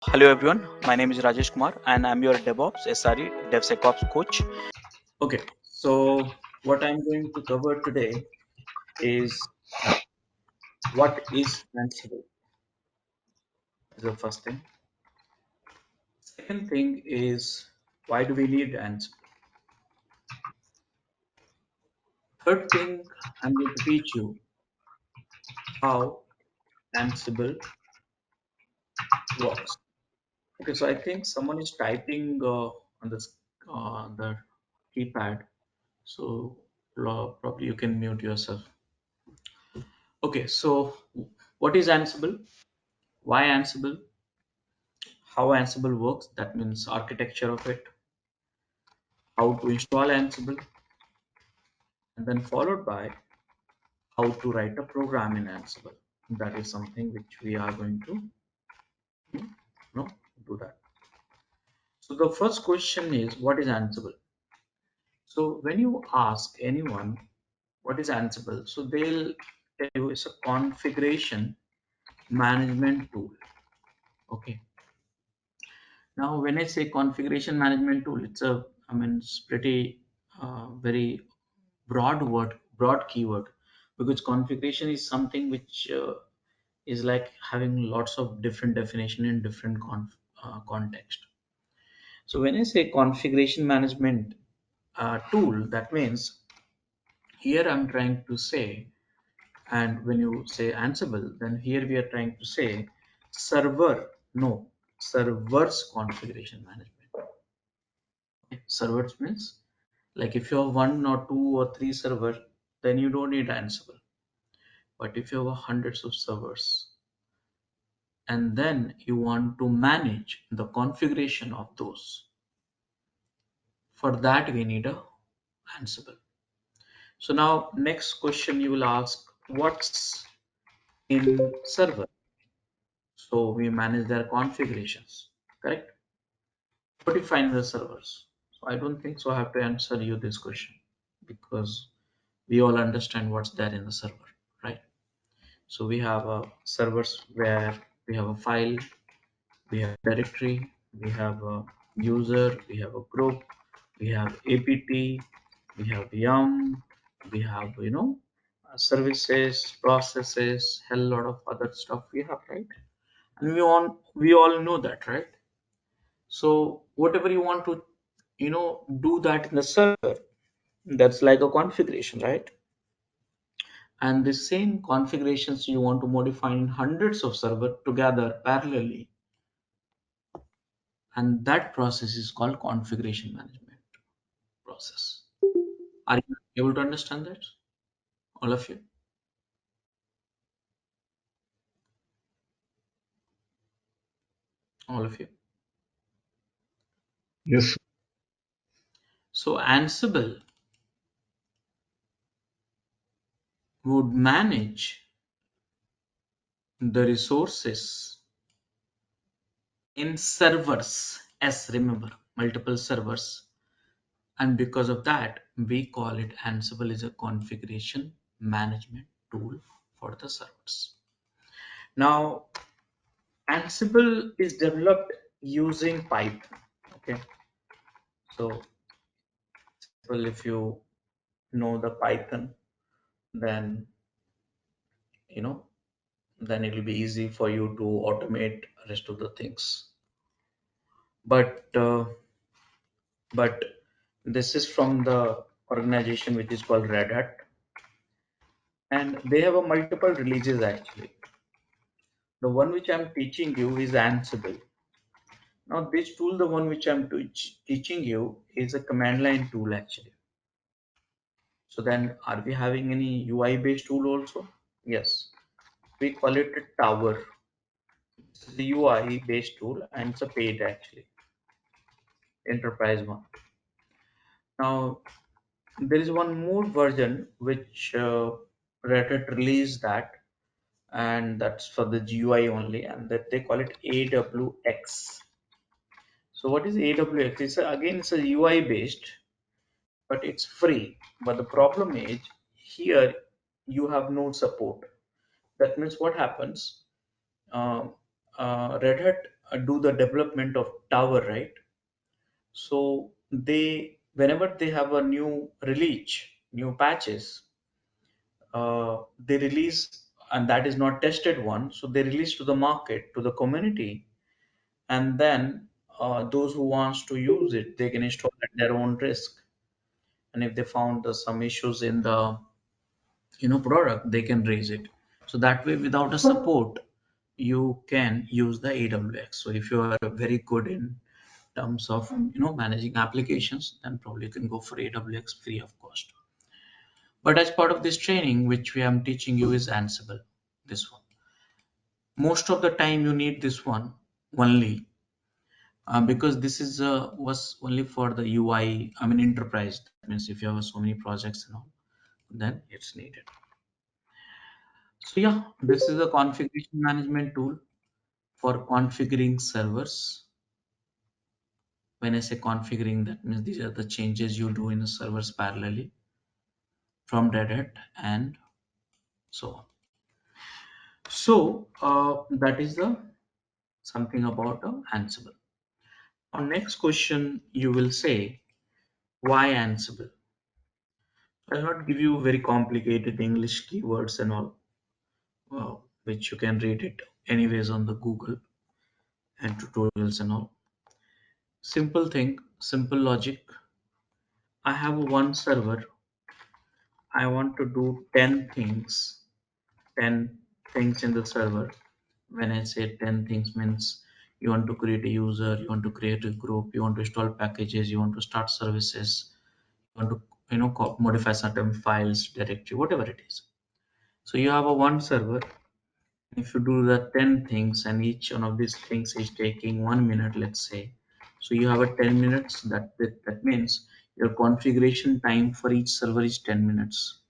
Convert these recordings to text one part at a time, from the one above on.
Hello everyone, my name is Rajesh Kumar and I'm your DevOps, SRE, DevSecOps coach. Okay, so what I'm going to cover today is what is Ansible is the first thing. Second thing is why do we need Ansible? Third thing, I'm going to teach you how Ansible works. Okay, so I think someone is typing on the keypad, so probably you can mute yourself. Okay, so what is Ansible? Why Ansible? How Ansible works? That means architecture of it, how to install Ansible, and then followed by how to write a program in Ansible. That is something which we are going to you know, do that. So the first question is what is Ansible? So when you ask anyone what is Ansible, so they'll tell you it's a configuration management tool. Okay. Now when I say configuration management tool, it's pretty very broad word, broad keyword, because configuration is something which is like having lots of different definition in different context. So when I say configuration management tool, that means here I'm trying to say, and when you say Ansible, then here we are trying to say servers configuration management. Okay, servers means like if you have one or two or three servers, then you don't need Ansible. But if you have hundreds of servers, and then you want to manage the configuration of those, for that we need a Ansible. So now next question you will ask, what's in server? So we manage their configurations, correct? What define the servers? So I don't think so I have to answer you this question, because we all understand what's there in the server, right? So we have a servers where we have a file, we have directory, we have a user, we have a group, we have apt, we have yum, we have services, processes, hell lot of other stuff we have, right? And we all know that, right? So whatever you want to do that in the server, that's like a configuration, right? And the same configurations you want to modify in hundreds of servers together parallelly, and that process is called configuration management process. Are you able to understand that, all of you? All of you. Yes, So Ansible would manage the resources in servers, as remember, multiple servers, and because of that we call it Ansible is a configuration management tool for the servers. Now Ansible is developed using Python. Okay, so well, if you know the Python, then you know then it will be easy for you to automate rest of the things. But this is from the organization which is called Red Hat, and they have a multiple releases actually. The one which I'm teaching you is Ansible. Now this tool, the one which I'm teaching you, is a command line tool actually. So then are we having any UI based tool also? Yes, we call it a tower. It's a UI based tool and it's a paid actually, enterprise one. Now there is one more version which Red Hat released that, and that's for the GUI only, and that they call it AWX. So what is AWX? It's a UI based, but it's free. But the problem is here you have no support. That means what happens? Uh, Red Hat do the development of tower, right? So whenever they have a new release, new patches, they release, and that is not tested one, so they release to the market, to the community, and then those who wants to use it, they can install at their own risk. And if they found some issues in the product, they can raise it. So that way, without a support, you can use the AWS. So if you are very good in terms of managing applications, then probably you can go for AWS free of cost. But as part of this training, which we am teaching you, is Ansible. This one, most of the time you need this one only, because this is was only for the UI, I mean enterprise. That means if you have so many projects and all, then it's needed. So yeah, this is a configuration management tool for configuring servers. When I say configuring, that means these are the changes you do in the servers parallelly from Red Hat and so on. So that is the something about Ansible. On next question, you will say, why Ansible? I'll not give you very complicated English keywords and all, which you can read it anyways on the Google and tutorials and all. Simple thing, simple logic. I have one server. I want to do 10 things, 10 things in the server. When I say 10 things, means you want to create a user, you want to create a group, you want to install packages, you want to start services, you want to modify certain files, directory, whatever it is. So you have a one server. If you do the 10 things and each one of these things is taking 1 minute, let's say, so you have a 10 minutes. That means your configuration time for each server is 10 minutes.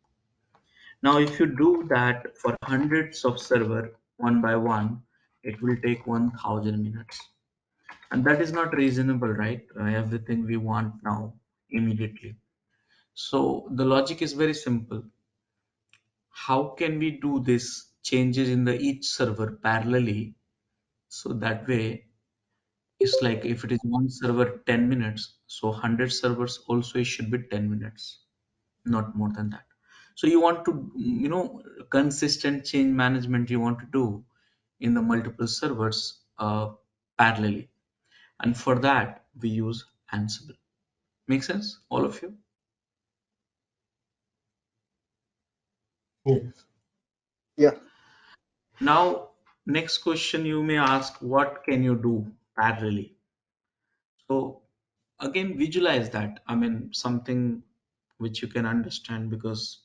Now if you do that for hundreds of server one by one, it will take 1000 minutes, and that is not reasonable, right? Everything we want now immediately. So the logic is very simple. How can we do this changes in the each server parallelly, so that way it's like if it is one server 10 minutes, so 100 servers also it should be 10 minutes, not more than that. So you want to consistent change management you want to do in the multiple servers parallelly, and for that we use Ansible. Make sense, all of you? Yes. Yeah. Now next question you may ask, what can you do parallelly? So again, visualize that. I mean, something which you can understand, because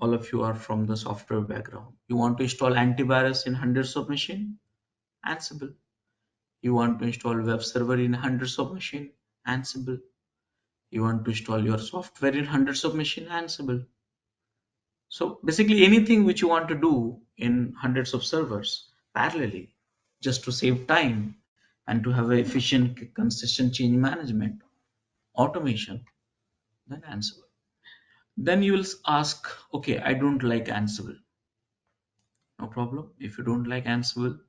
all of you are from the software background. You want to install antivirus in hundreds of machines? Ansible. You want to install web server in hundreds of machines? Ansible. You want to install your software in hundreds of machines? Ansible. So basically anything which you want to do in hundreds of servers parallelly, just to save time and to have a efficient, consistent change management, automation, then Ansible. Then you will ask, okay, I don't like Ansible. No problem. If you don't like Ansible,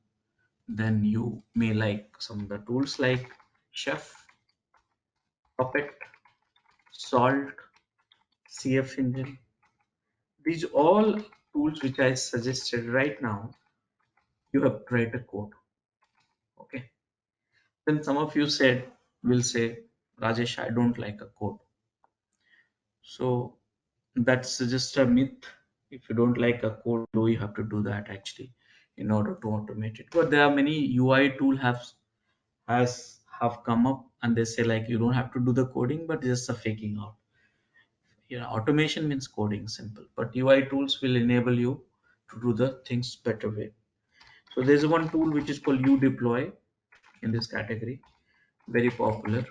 then you may like some of the tools like Chef, Puppet, Salt, CF Engine. These all tools which I suggested right now, you have to write a code. Okay. Then some of you will say, Rajesh, I don't like a code. So that's just a myth. If you don't like a code, you have to do that actually in order to automate it. But there are many UI tool have come up, and they say like you don't have to do the coding, but just a faking out. Automation means coding simple, but UI tools will enable you to do the things better way. So there's one tool which is called udeploy in this category, very popular.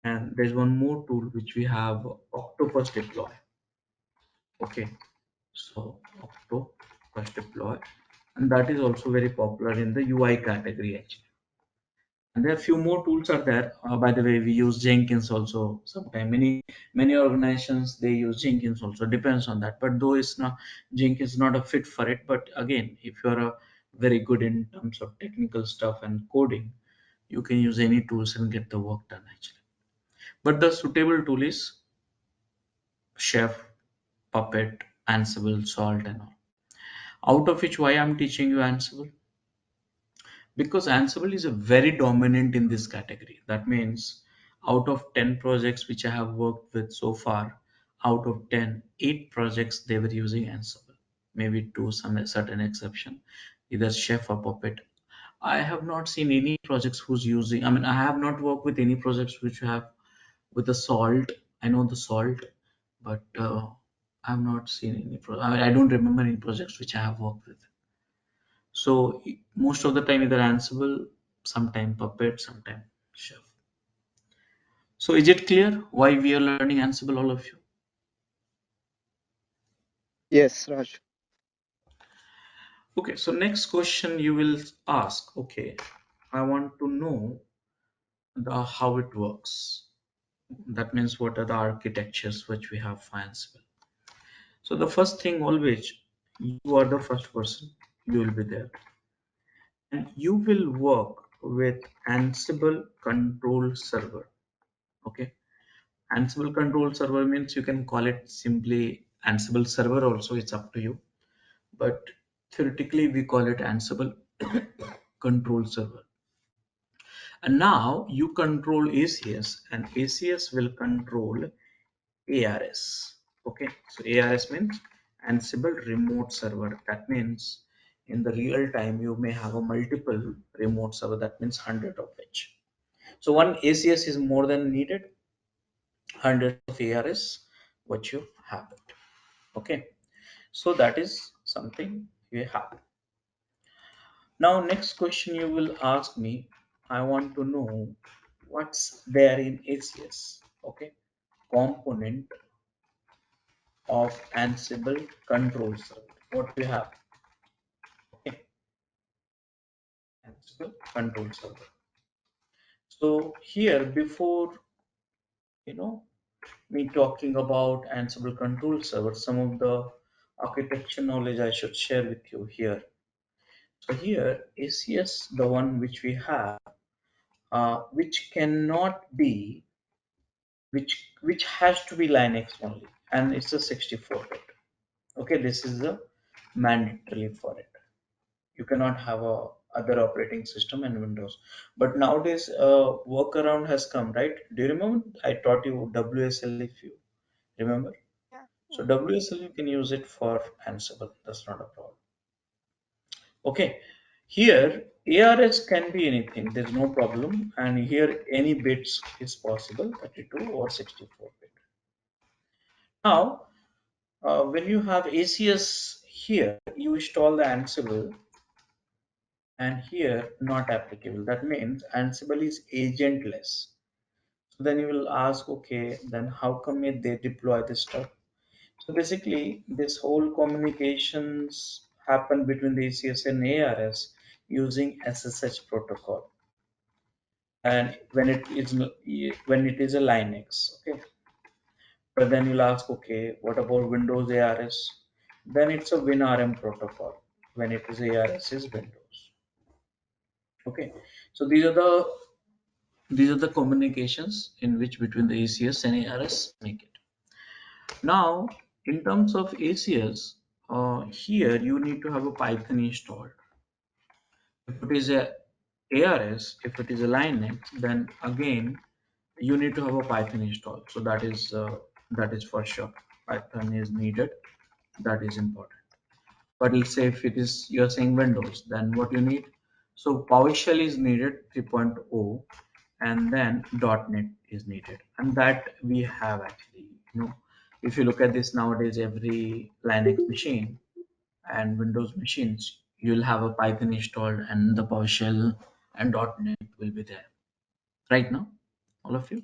And there's one more tool which we have, Octopus deploy. Okay, so Octopus deploy, and that is also very popular in the UI category actually. And there are few more tools are there. By the way, we use Jenkins also. Sometimes many organizations they use Jenkins also. Depends on that. But though it's not, Jenkins is not a fit for it. But again, if you're very good in terms of technical stuff and coding, you can use any tools and get the work done actually. But the suitable tool is Chef, Puppet, Ansible, Salt, and all. Out of which, why I'm teaching you Ansible? Because Ansible is a very dominant in this category. That means out of 10 projects which I have worked with so far, out of 10, 8 projects they were using Ansible. Maybe two, some certain exception, either Chef or Puppet. I have not seen any projects who's using, I mean, I have not worked with any projects which have with the Salt. I know the Salt, but I have not seen any, I mean, I don't remember any projects which I have worked with. So most of the time either Ansible, sometime Puppet, sometime Chef. So is it clear why we are learning Ansible, all of you? Yes, Raj. Okay, so next question you will ask, okay, I want to know the how it works. That means what are the architectures which we have for Ansible. So the first thing always, you are the first person, you will be there. And you will work with Ansible control server. Okay. Ansible control server means you can call it simply Ansible server also, it's up to you. But theoretically, we call it Ansible control server. And now you control ACS and ACS will control ARS. Okay, so ARS means Ansible remote server. That means in the real time, you may have a multiple remote server. That means 100 of which. So one ACS is more than needed, 100 of ARS, what you have it. Okay, so that is something you have. Now next question you will ask me, I want to know what's there in ACS. Okay, component of Ansible control server. What we have? Okay, Ansible control server. So here before you know me talking about Ansible control server, some of the architecture knowledge I should share with you here. So here ACS, the one which we have, which cannot be, which has to be Linux only, and it's a 64-bit. Okay, this is the mandatory for it. You cannot have a other operating system and Windows. But nowadays, workaround has come, right? Do you remember? I taught you WSL if you remember. Yeah, So yeah. WSL you can use it for Ansible. That's not a problem. Okay, here ARS can be anything. There's no problem, and here any bits is possible, 32 or 64 bit. Now, when you have ACS here, you install the Ansible, and here not applicable. That means Ansible is agentless. So then you will ask, okay, then how come they deploy this stuff? So basically, this whole communications happen between the ACS and ARS using SSH protocol, and when it is a Linux, okay. But then you'll ask, okay, what about Windows ARS? Then it's a WinRM protocol. When it is ARS is Windows. Okay, so these are the communications in which between the ACS and ARS make it. Now, in terms of ACS, here you need to have a Python installed. If it is a ARS, if it is a Linux, then again you need to have a Python installed. So that is for sure. Python is needed. That is important. But let's say if it is you're saying Windows, then what you need? So PowerShell is needed 3.0, and then .NET is needed, and that we have actually. If you look at this nowadays, every Linux machine and Windows machines, you'll have a Python installed, and the PowerShell and .NET will be there. Right now, all of you,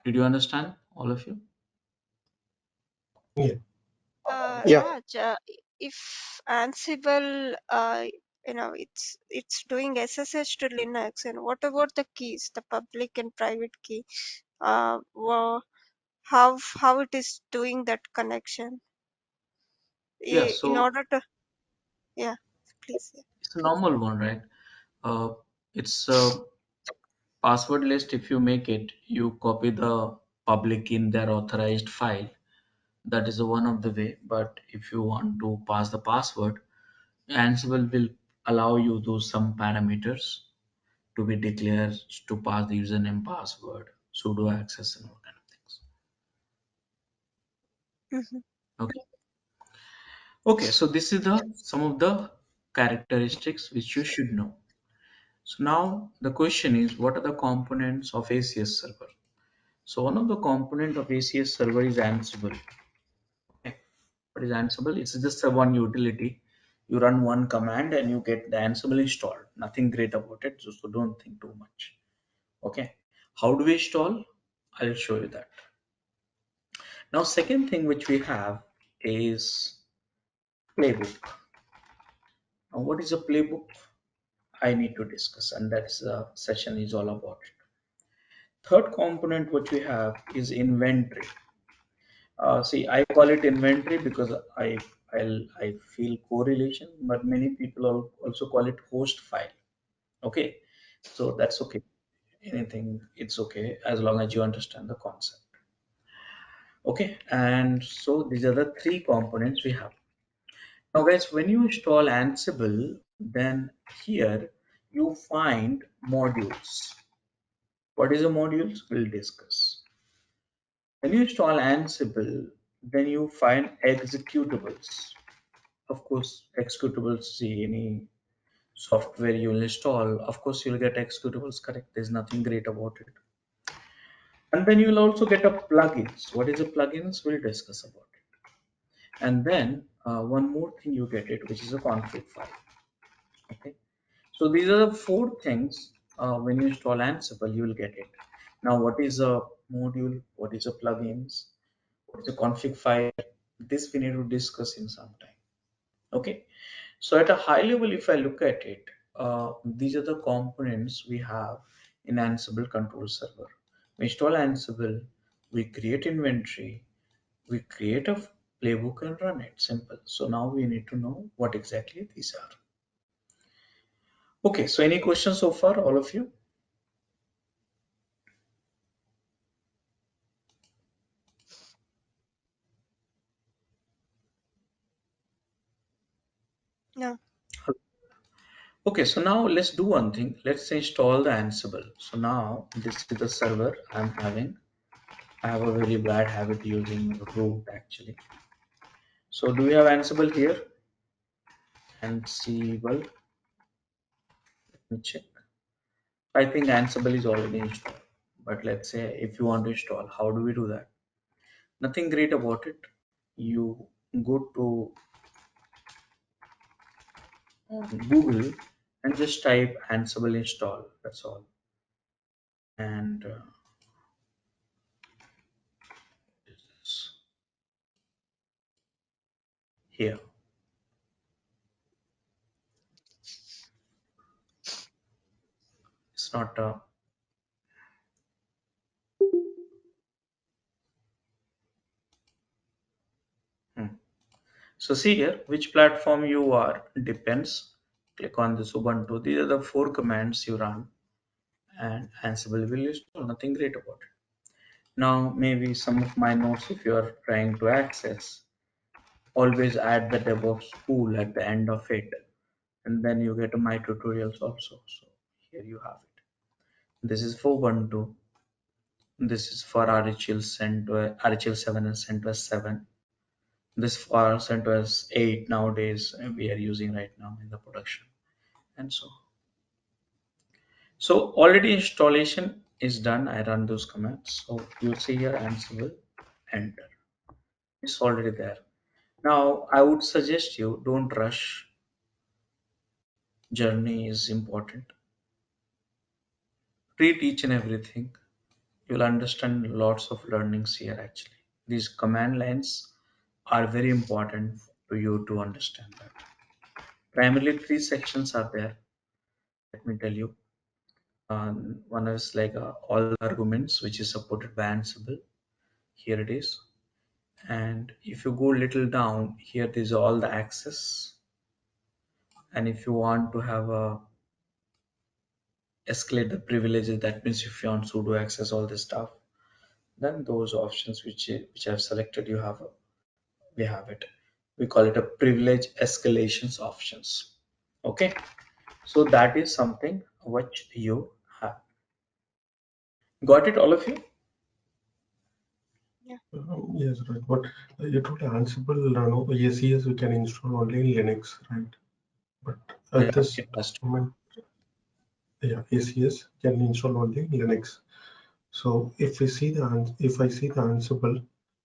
did you understand? All of you? Yeah. Yeah. Raj, if Ansible, it's doing SSH to Linux, and what about the keys, the public and private key? How it is doing that connection? Yeah, In so order to, yeah, please. Yeah. it's a normal one, right? It's a password list. If you make it, you copy the public in their authorized file. That is one of the way. But if you want to pass the password, Ansible will allow you to some parameters to be declared to pass the username, password, sudo access, and all kind of things. Mhm. Okay. Okay. So this is the some of the characteristics which you should know. So now the question is, what are the components of ACS server? So one of the component of ACS server is Ansible. Okay. What is Ansible? It's just a one utility. You run one command and you get the Ansible installed. Nothing great about it, so don't think too much. Okay. How do we install? I'll show you that. Now, second thing which we have is playbook. Now, what is a playbook? I need to discuss, and that's the session is all about it. Third component which we have is inventory. See, I call it inventory because I feel correlation, but many people also call it host file. Okay, so that's okay. Anything, it's okay as long as you understand the concept. Okay, and so these are the three components we have. Now, guys, when you install Ansible, then here you find modules. What is a modules? We'll discuss. When you install Ansible, then you find executables. Of course, executables, see any software you'll install, of course, you'll get executables correct. There's nothing great about it. And then you'll also get a plugins. What is a plugins? We'll discuss about it. And then one more thing you get it, which is a config file. Okay. So these are the four things when you install Ansible, you will get it. Now, what is a module? What is a plugins? What is a config file? This we need to discuss in some time. Okay. So at a high level, if I look at it, these are the components we have in Ansible control server. We install Ansible, we create inventory, we create a playbook and run it. Simple. So now we need to know what exactly these are. Okay, so any questions so far, all of you? No. Okay, so now let's do one thing. Let's install the Ansible. So now this is the server I'm having. I have a very bad habit using root actually. So do we have Ansible here? Ansible. Let me check. I think Ansible is already installed. But let's say if you want to install, how do we do that? Nothing great about it. You go to Google and just type Ansible install. That's all. And here. It's not So see here, which platform you are depends. Click on this Ubuntu. These are the four commands you run and Ansible will install. Nothing great about it. Now maybe some of my notes if you are trying to access, always add the DevOps.School at the end of it. And then you get my tutorials also. So here you have it. This is for Ubuntu. This is for RHEL RHEL 7 and CentOS 7. This for CentOS 8 nowadays we are using right now in the production. And so already installation is done. I run those commands. So you'll see here Ansible, enter. It's already there. Now I would suggest you don't rush. Journey is important. Read each and everything. You'll understand lots of learnings here actually. These command lines are very important to you to understand that. Primarily three sections are there. Let me tell you. One is like all arguments which is supported by Ansible. Here it is. And if you go a little down here, there's all the access. And if you want to have a escalate the privileges, that means if you want sudo access all this stuff, then those options which I've selected, we have it. We call it a privilege escalations options. Okay, so that is something which you have. Got it, all of you? Yes, right. But you told Ansible, no, ACS we can install only in Linux, right? But Yeah, this it has to. document, yeah, ACS can install only in Linux. So if we see if I see the Ansible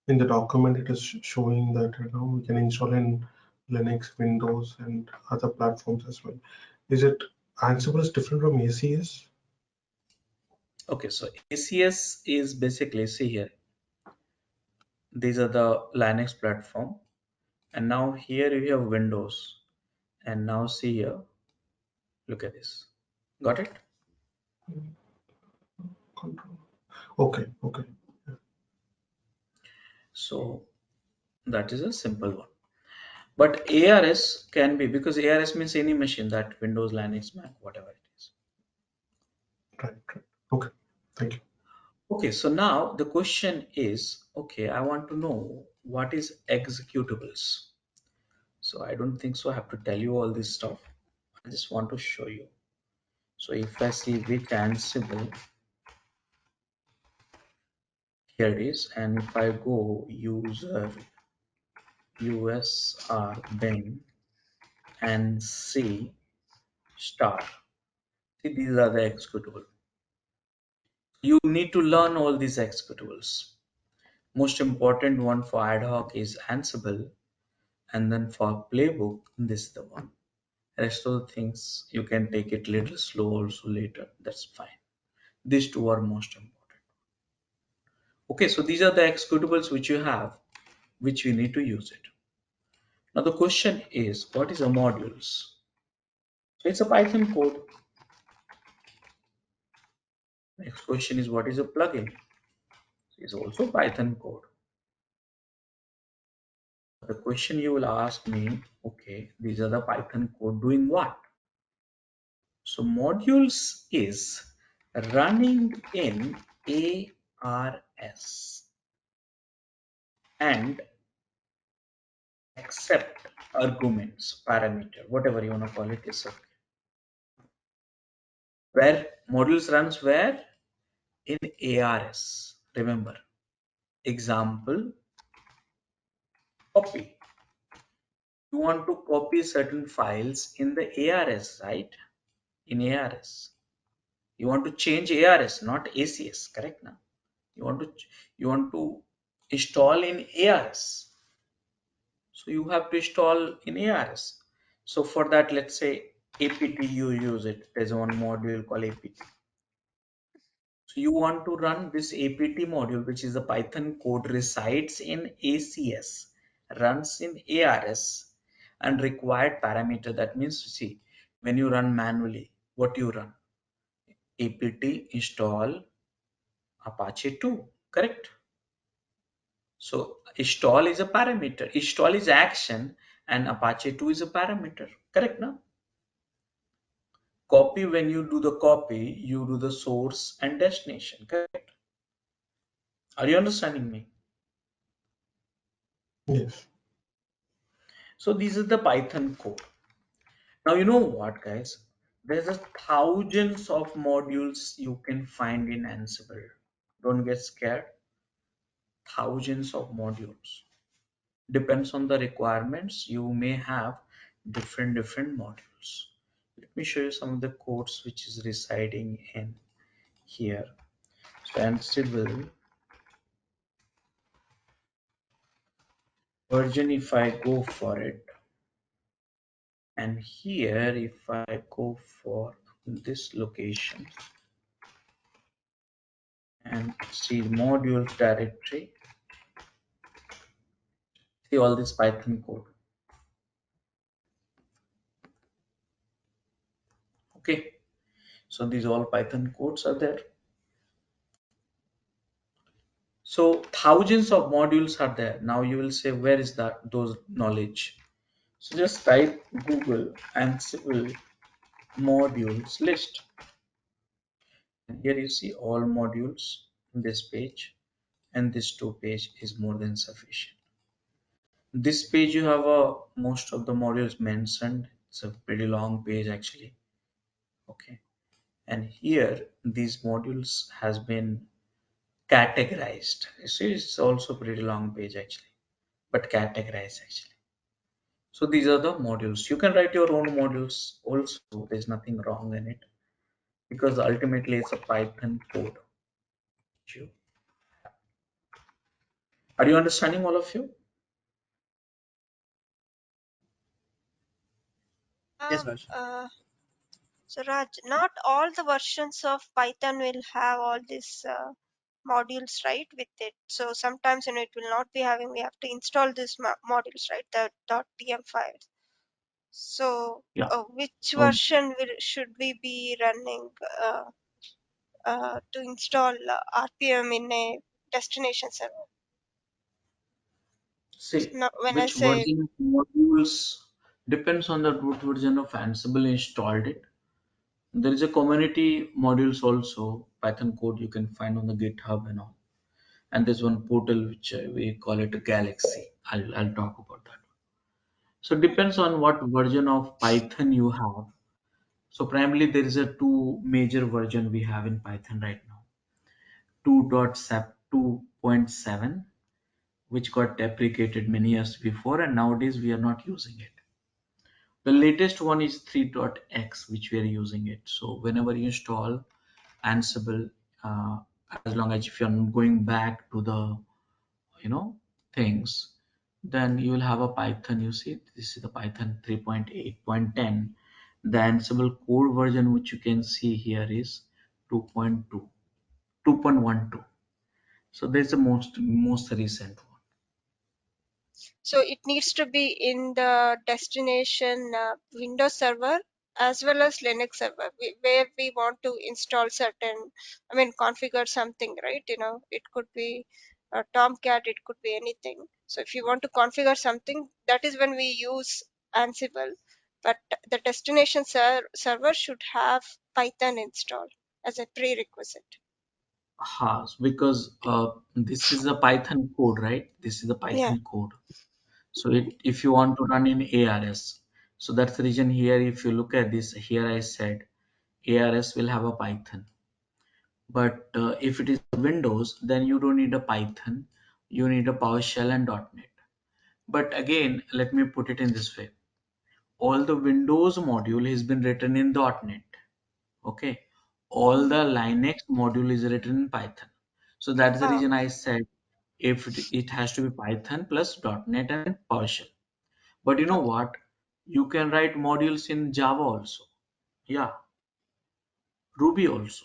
in the document, it is showing that we can install in Linux, Windows, and other platforms as well. Is it Ansible is different from ACS? Okay, so ACS is basically, see here, these are the Linux platform, and now here you have Windows, and now see here, look at this. Got it? Control. Okay, okay. So that is a simple one. But ARS can be, because ARS means any machine, that Windows, Linux, Mac, whatever it is. Right, right. Okay, thank you. Okay, so now the question is, okay, I want to know what is executables. So I don't think so I have to tell you all this stuff. I just want to show you. So if I see which Ansible, here it is, and if I go user usr bin and see star, see these are the executable. You need to learn all these executables. Most important one for ad hoc is Ansible, and then for playbook, this is the one. Rest of the things you can take it little slow also later. That's fine. These two are most important. Okay, so these are the executables which you have, which you need to use it. Now the question is, what is a modules? So it's a Python code. Next question is, what is a plugin? It's also Python code. The question you will ask me, okay, these are the Python code doing what? So modules is running in ARS and accept arguments, parameter, whatever you want to call it is okay. Where modules runs where? In ARS. Remember, example, copy. You want to copy certain files in the ARS, right? In ARS. You want to change ARS, not ACS, correct now? You want to install in ARS. So you have to install in ARS. So for that, let's say apt you use it. There's one module called apt. So you want to run this apt module, which is a Python code, resides in ACS, runs in ARS, and required parameter. That means, see, when you run manually, what you run? Apt install Apache 2, correct? So install is a parameter, install is action, and Apache 2 is a parameter, correct now? Copy, when you do the copy, you do the source and destination, correct? Are you understanding me? Yes. So this is the Python code. Now you know what, guys? There's a thousands of modules you can find in Ansible. Don't get scared. Thousands of modules. Depends on the requirements. You may have different modules. Let me show you some of the codes which is residing in here. So Ansible version, if I go for it, and here if I go for this location and see modules directory, see all this Python code. Okay, so these all Python codes are there. So thousands of modules are there. Now you will say, where is that those knowledge? So just type Google Ansible modules list. And here you see all modules in this page, and this 2 page is more than sufficient. This page you have most of the modules mentioned. It's a pretty long page actually. Okay, and here these modules has been categorized. You see, it's also pretty long page actually, but categorized actually. So these are the modules. You can write your own modules also. There's nothing wrong in it because ultimately it's a Python code. Are you understanding, all of you? Yes, Raj. So Raj, not all the versions of Python will have all these modules, right, with it. So sometimes it will not be having, we have to install these modules, right, the .pm files. So Yeah. which version should we be running to install RPM in a destination server? See, Now, when I which say, version of modules depends on the root version of Ansible installed it. There is a community modules also, Python code you can find on the GitHub and all. And there's one portal which we call it a Galaxy. I'll talk about that. So it depends on what version of Python you have. So primarily there is a two major version we have in Python right now. 2.7, which got deprecated many years before, and nowadays we are not using it. The latest one is 3.x, which we are using it. So whenever you install Ansible, uh, as long as if you're not going back to the things, then you will have a Python. You see, this is the Python 3.8.10. The Ansible core version, which you can see here, is 2.2, 2.12. So there's the most recent one. so it needs to be in the destination Windows server as well as Linux server, where we want to install certain, I mean, configure something, right? It could be Tomcat, it could be anything. So if you want to configure something, that is when we use Ansible. But the destination server should have Python installed as a prerequisite. Because this is a Python code, right? This is the Yeah. Python code. So if you want to run in ARS, so that's the reason here. If you look at this here, I said ARS will have a Python. But if it is Windows, then you don't need a Python. You need a PowerShell and .NET. But again, let me put it in this way. All the Windows module has been written in .NET. Okay. All the Linux module is written in Python. So that's the Oh, reason I said if it has to be Python plus .NET and PowerShell. But you know okay. what? You can write modules in Java also. Yeah, Ruby also.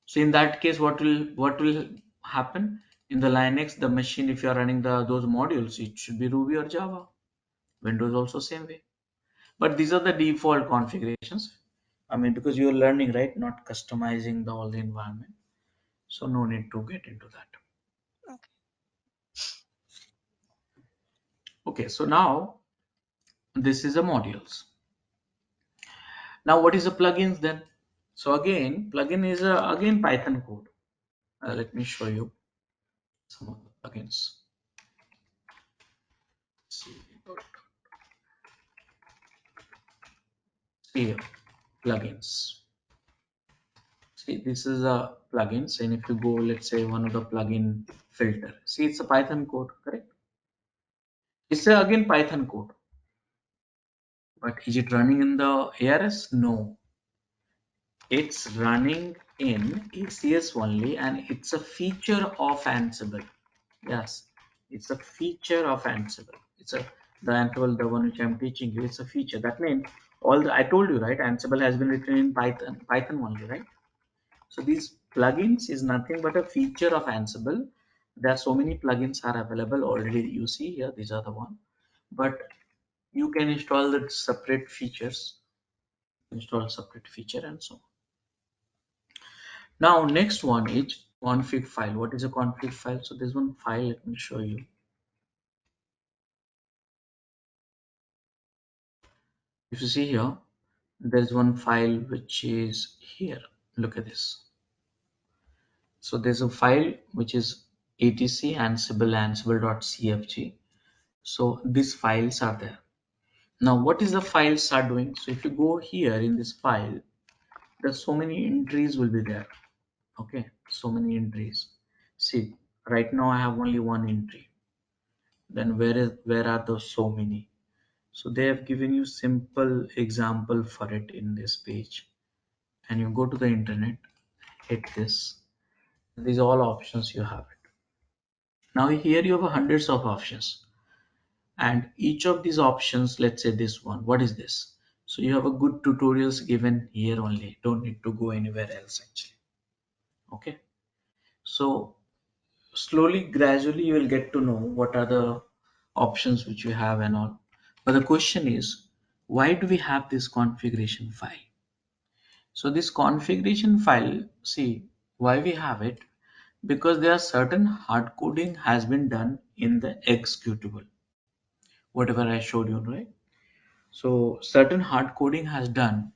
So in that case, what will happen in the Linux, the machine, if you are running those modules, it should be Ruby or Java. Windows also same way. But these are the default configurations. I mean, because you're learning, right? Not customizing all the environment. So no need to get into that. Okay. Okay, so now this is the modules. Now what is the plugins then? So again, plugin is again Python code. Let me show you some of the plugins. See, here, plugins. See, this is a plugins, and if you go, let's say one of the plugin filter. See, it's a Python code, correct? It's again Python code, but is it running in the ARS? No, it's running in ACS only, and it's a feature of Ansible. Yes, it's a feature of Ansible. It's the Ansible, the one which I'm teaching you. It's a feature. That means I told you, right? Ansible has been written in Python only, right? So these plugins is nothing but a feature of Ansible. There are so many plugins are available already. You see here, these are the one, but you can install the separate features, install a separate feature and so on. Now next one is config file. What is a config file? So there's one file, let me show you. If you see here, there's one file which is here. Look at this. So there's a file which is etc ansible ansible.cfg. So these files are there. Now what is the files are doing? So if you go here in this file, there's so many entries will be there. Okay, so many entries. See, right now I have only one entry. Then where are those so many? So they have given you simple example for it in this page. And you go to the internet, hit this. These all options you have it. Now here you have hundreds of options. And each of these options, let's say this one, what is this? So you have a good tutorials given here only. Don't need to go anywhere else actually. Okay. So slowly, gradually, you will get to know what are the options which you have and all. But the question is, why do we have this configuration file? So this configuration file, see why we have it, because there are certain hard coding has been done in the executable, whatever I showed you, right? So certain hard coding has done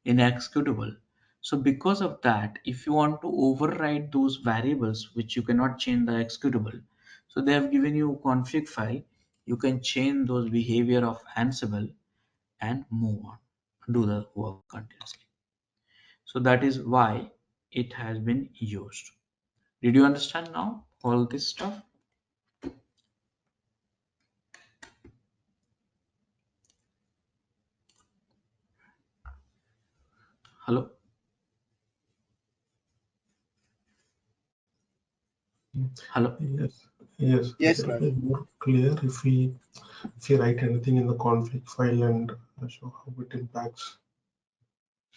in executable. So because of that, if you want to override those variables which you cannot change the executable, so they have given you a config file, you can change those behavior of Ansible and move on, do the work continuously. So that is why it has been used. Did you understand now all this stuff? Hello? Hello? Yes, yes. Yes, It'll Raj. be more clear if we write anything in the config file and show how it impacts.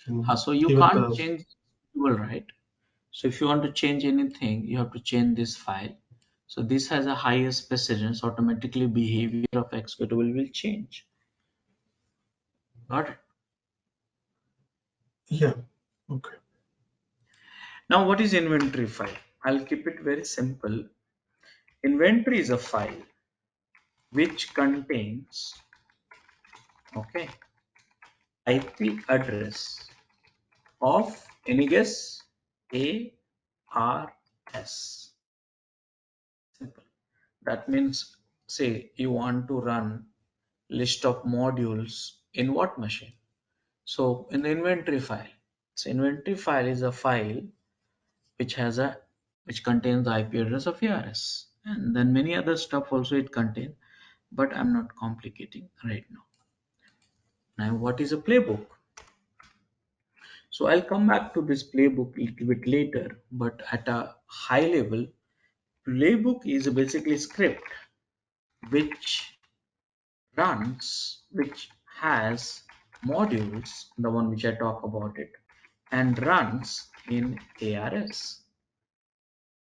And So you even can't the change executable, right? So if you want to change anything, you have to change this file. So this has a highest precedence, automatically behavior of executable will change. Got it? yeah, okay. Now what is inventory file? I'll keep it very simple. Inventory is a file which contains, okay, IP address of any guess ARS. Simple. That means, say you want to run list of modules in what machine? So in the inventory file. So inventory file is a file which has a which contains the IP address of ARS, and then many other stuff also it contains, but I'm not complicating right now. Now what is a playbook? So I'll come back to this playbook a little bit later, but at a high level, playbook is basically a script which which has modules, the one which I talk about it, and runs in ARS.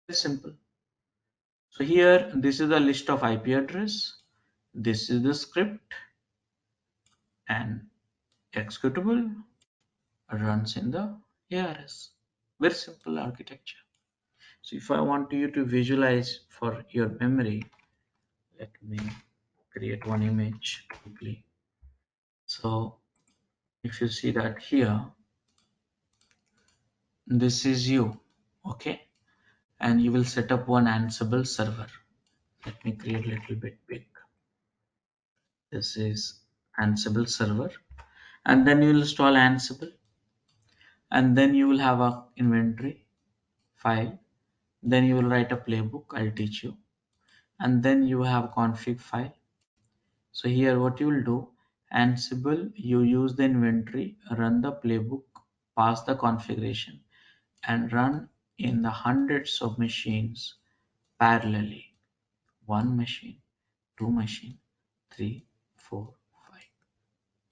Very simple. So here, this is the list of IP address. This is the script, and executable runs in the ARS. Very simple architecture. So if I want you to visualize for your memory, let me create one image quickly. So if you see that here, this is you, okay, and you will set up one Ansible server. Let me create a little bit big. This is Ansible server, and then you will install Ansible, and then you will have a inventory file, then you will write a playbook, I'll teach you, and then you have config file. So here what you will do, Ansible, you use the inventory, run the playbook, pass the configuration, and run in the hundreds of machines parallelly. One machine, two machine, 3, 4, 5.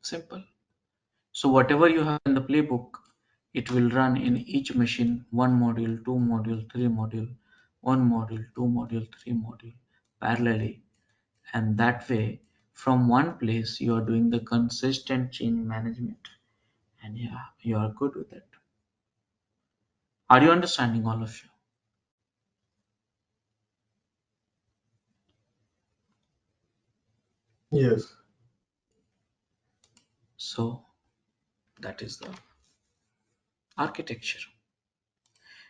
Simple. So whatever you have in the playbook, it will run in each machine, one module, two module, three module, one module, two module, three module, parallelly. And that way, from one place, you are doing the consistent change management. And yeah, you are good with it. Are you understanding, all of you? Yes. So that is the architecture.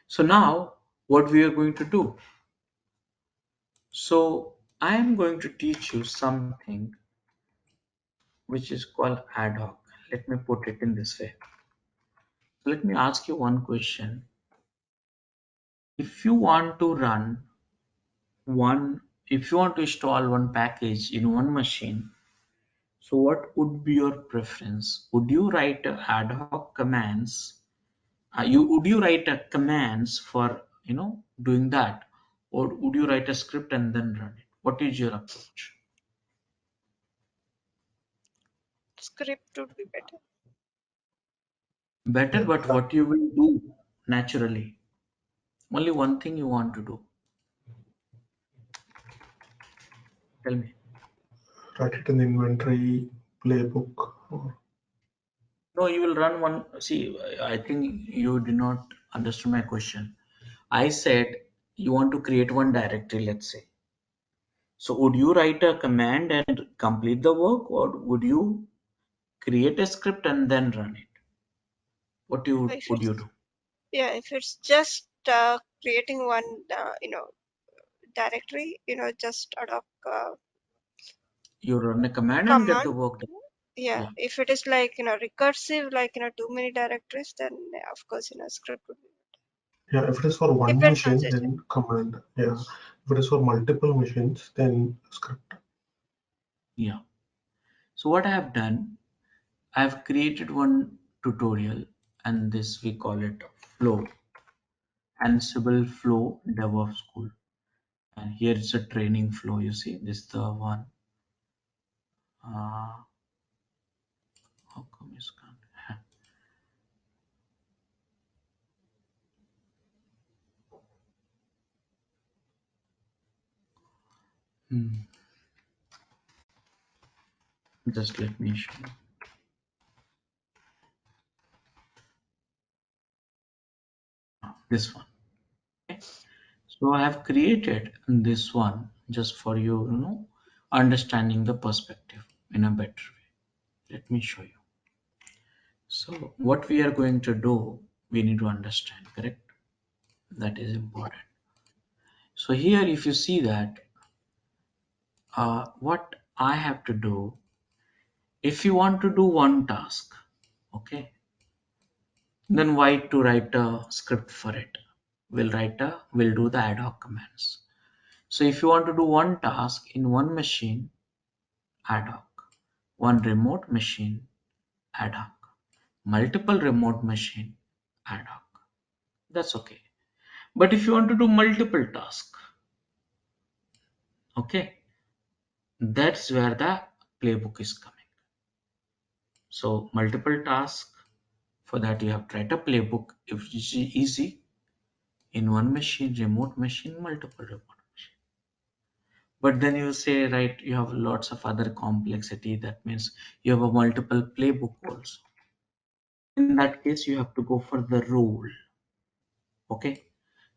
So now what we are going to do? So I am going to teach you something which is called ad hoc. Let me put it in this way. Let me ask you one question. If you want to run if you want to install one package in one machine, so what would be your preference? Would you write ad hoc commands? Would you write a commands for doing that, or would you write a script and then run it? What is your approach? Script would be better. Better, Yeah. but what you will do naturally? Only one thing you want to do. Tell me. Write it in the inventory playbook. No, you will run one. See, I think you did not understand my question. I said you want to create one directory, let's say. So would you write a command and complete the work, or would you create a script and then run it? What If would you it's do? if it's just creating one directory, just ad hoc You run a command and get command. the work done. Yeah, Yeah. if it is like recursive, like too many directories, then of course script would be. Yeah, if it is for one Depends on machine, system. then command. Yeah. If it is for multiple machines, then script. Yeah. So what I have done, I have created one tutorial, and this we call it flow, Ansible flow DevOps.School. And here it's a training flow. You see, this is the one. How come it's can't? Just let me show you. This one. Okay. So I have created this one just for you, understanding the perspective in a better way. Let me show you. So what we are going to do, we need to understand, correct? That is important. So here, if you see that, what I have to do, if you want to do one task, okay, then why to write a script for it? We'll do the ad hoc commands. So if you want to do one task in one machine, ad hoc, one remote machine, ad hoc, multiple remote machine, ad hoc. That's okay. But if you want to do multiple tasks, okay, that's where the playbook is coming. So multiple tasks, for that you have to write a playbook. If it's easy, in one machine, remote machine, multiple remote machine. But then you say, right, you have lots of other complexity. That means you have a multiple playbook also. In that case, you have to go for the role. Okay.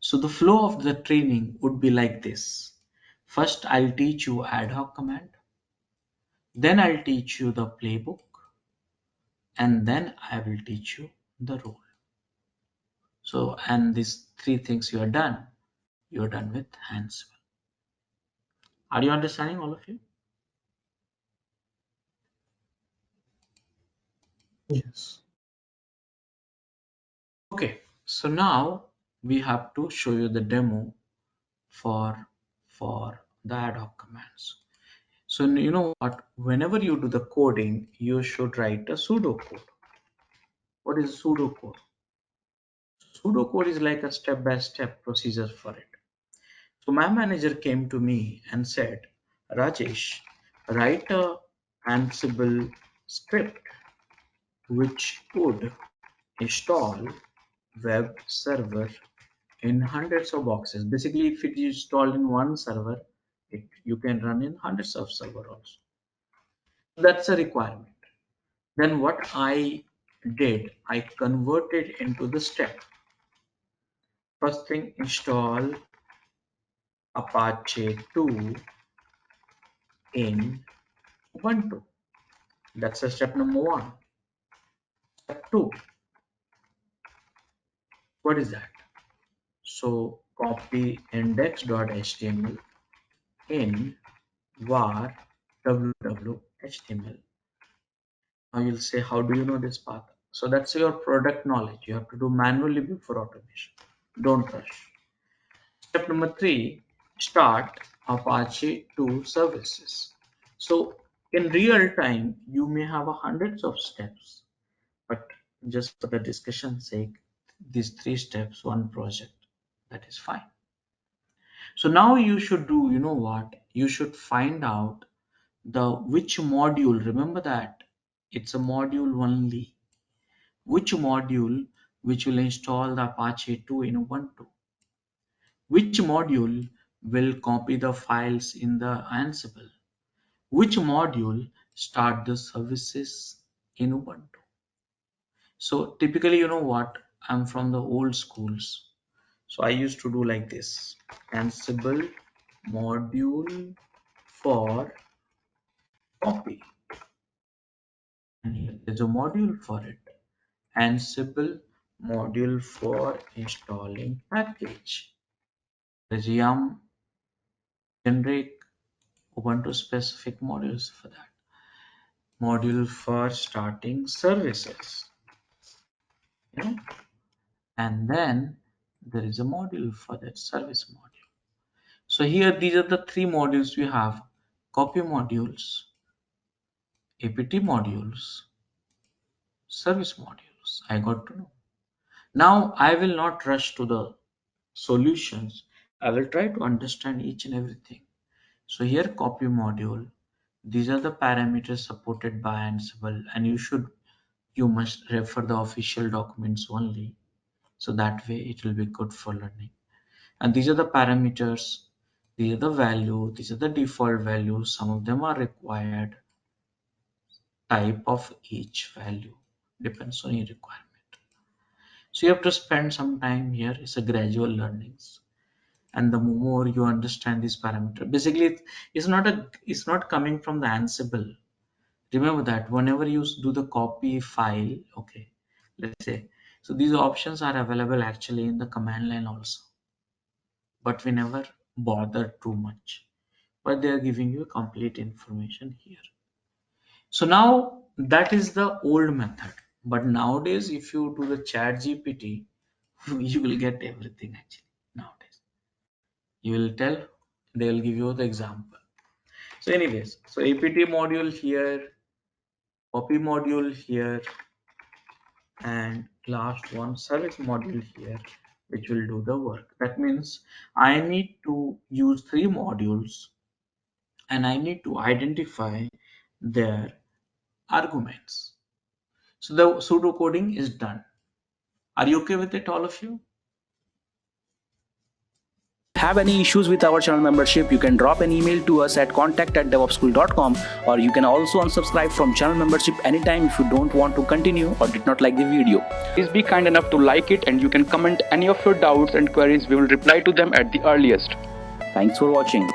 So the flow of the training would be like this. First, I'll teach you ad hoc command. Then I'll teach you the playbook. And then I will teach you the role. So, and these three things you're done with Ansible. Are you understanding, all of you? Yes. Okay, so now we have to show you the demo for the ad hoc commands. So you know what? Whenever you do the coding, you should write a pseudocode. What is pseudocode? Pseudocode is like a step-by-step procedure for it. So my manager came to me and said, Rajesh, write a Ansible script which would install web server in hundreds of boxes. Basically, if it is installed in one server, you can run in hundreds of server also. That's a requirement. Then what I did, I converted into the step. First thing, install Apache 2 in Ubuntu. That's a step number 1. Step 2. What is that? So copy index.html in var www.html. Now you'll say, how do you know this path? So that's your product knowledge. You have to do manually before automation. Don't rush. Step number 3, start Apache 2 services. So in real time, you may have hundreds of steps, but just for the discussion's sake, these 3 steps, 1 project, that is fine. So now you should do, you know what? You should find out which module. Remember that it's a module only. Which module which will install the Apache 2 in Ubuntu? Which module will copy the files in the Ansible? Which module start the services in Ubuntu? So typically, you know what? I'm from the old schools. So I used to do like this. Ansible module for copy. And here is a module for it. Ansible module for installing package. There's yum generic Ubuntu specific modules for that. Module for starting services. You know? And then there is a module for that service module. So here these are the 3 modules we have: copy modules, apt modules, service modules. I got to know. Now I will not rush to the solutions. I will try to understand each and everything. So here copy module, these are the parameters supported by Ansible, and you must refer the official documents only. So that way it will be good for learning. And these are the parameters, these are the value, these are the default values. Some of them are required. Type of each value depends on your requirement. So you have to spend some time here. It's a gradual learnings. And the more you understand this parameter, basically it's not coming from the Ansible. Remember that whenever you do the copy file, okay, let's say, so these options are available actually in the command line also, but we never bother too much, but they are giving you complete information here. So now that is the old method, but nowadays if you do the chat GPT, you will get everything actually. Nowadays you will tell, they will give you the example. So anyways, so apt module here, copy module here, and last one service module here, which will do the work. That means I need to use 3 modules and I need to identify their arguments. So the pseudo coding is done. Are you okay with it, all of you? Have any issues with our channel membership, you can drop an email to us at contact@DevOpsSchool.com, or you can also unsubscribe from channel membership anytime if you don't want to continue or did not like the video. Please be kind enough to like it, and you can comment any of your doubts and queries. We will reply to them at the earliest. Thanks for watching.